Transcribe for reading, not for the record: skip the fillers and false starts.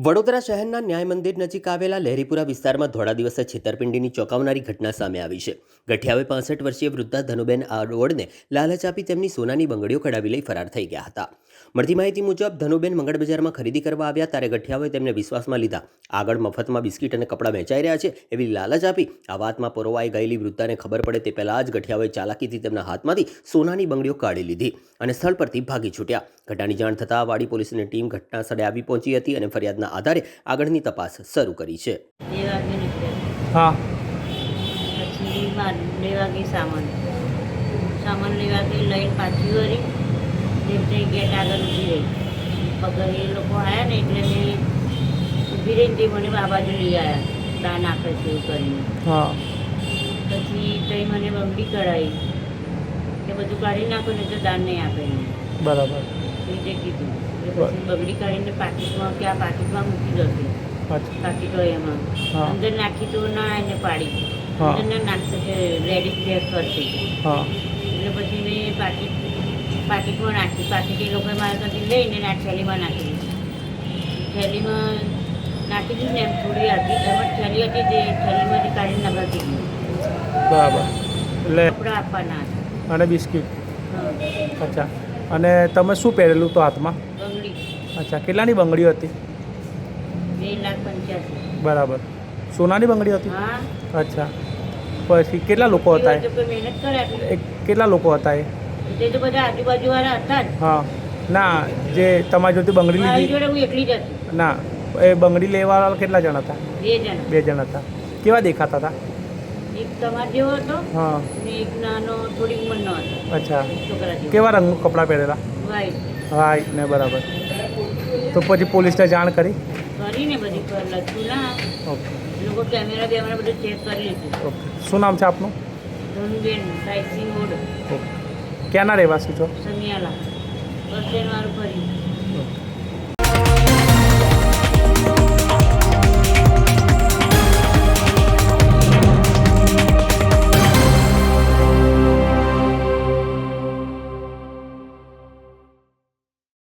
વડોદરા શહેરના ન્યાય મંદિર નજીક આવેલા લહેરીપુરા વિસ્તારમાં ધોળા દિવસે છેતરપિંડીની ચોંકાવનારી ઘટના સામે આવી છે। ગઠિયાવે 65 વર્ષીય વૃદ્ધા ધનુબેન આડવડને લાલચ આપી તેમની સોનાની બંગડીઓ કઢાવી લઈ ફરાર થઈ ગયા હતા। મળતી માહિતી મુજબ ધનુબેન મંગળ બજારમાં ખરીદી કરવા આવ્યા ત્યારે ગઠિયાઓએ તેમને વિશ્વાસમાં લીધા। આગળ મફતમાં બિસ્કિટ અને કપડાં વેચાઈ રહ્યા છે એવી લાલચ આપી આ વાતમાં પરોવાઈ ગયેલી વૃદ્ધાને ખબર પડે તે પહેલાં જ ગઠિયાઓએ ચાલાકીથી તેમના હાથમાંથી સોનાની બંગડીઓ કાઢી લીધી અને સ્થળ પરથી ભાગી છૂટ્યા। ઘટનાની જાણ થતાં વાડી પોલીસની ટીમ ઘટના સ્થળે આવી પહોંચી હતી અને ફરિયાદના આધારે આગળની તપાસ શરૂ કરી છે। હા પછી લેવા ગઈ સામાન લેવા ગઈ લઈને પાછી વળી જે ગેટ આગળ ઊભી રહી પગર એ લોકો આવ્યા ને એટલે મેં ઊભી રહીને તે મને આ બાજુ લઈ આવ્યા દાન આપે છે એવું કરીને। હા પછી તઈ મને બંગડી કઢાવી કે બધું કાઢી નાખો ને તો દાન નહીં આપે નહીં બરાબર એ જે કીધું એટલે પછી બંગડી કાઢીને પાકીટમાં કે આ પાકીટમાં મૂકી દોતી પાકીટ હોય એમાં અંદર નાખી તો ના એને પાડી અંદર ના નાખશે કે રેડી પેક કરશે એટલે પછી મેં પાકીટમાં નાખી પાકીટ એ લોકોએ મારા ત્યાંથી લઈને આ થેલીમાં નાખી દીધી। થેલીમાં નાખી દીધી ને એમ થોડી હતી એમાં થેલી હતી જે થેલીમાંથી કાઢીને નગાતી ગઈ બરાબર એટલે કપડાં આપવાના હતા અને બિસ્કિટ। હા અચ્છા અને તમે શું પહેરેલું તો હાથમાં? બંગડી અચ્છા કેટલાની બંગડીઓ હતી? 2,85,000 બરાબર સોનાની બંગડી હતી? હા અચ્છા પછી કેટલા લોકો હતા? મહેનત કર્યા કેટલા લોકો હતા એ? તે તો બધા આજુબાજુવાળા હતા જ। હા ના જે તમારી જોડે બંગડી મારી લીધી જોડે હું એકલી જ હતી। ના એ બંગડી લેવાવાળા કેટલા જણ હતા? 2 જણ। 2 જણ હતા। કેવા દેખાતા હતા? એક તમાર જેવો હતો હા ને એક નાનો થોડી ઉંમરનો હતો અચ્છા છોકરા જેવો કેવા રંગનું કપડાં પહેરેલા? વાઈટ રાઈટ ને બરાબર તો પછી પોલીસને જાણ કરી? કરીને બધી લખ્યું ના ઓકે લોકો કેમેરા બેમેરા બધું ચેક કરી લીધું। ઓકે શું નામ છે આપનું? ધનુબેન રાઇસિંગ રોડ ઓકે ક્યાંના રહેવાસી છો? સમિયાલા બસ સ્ટેન્ડ વાળું ફરી ઓકે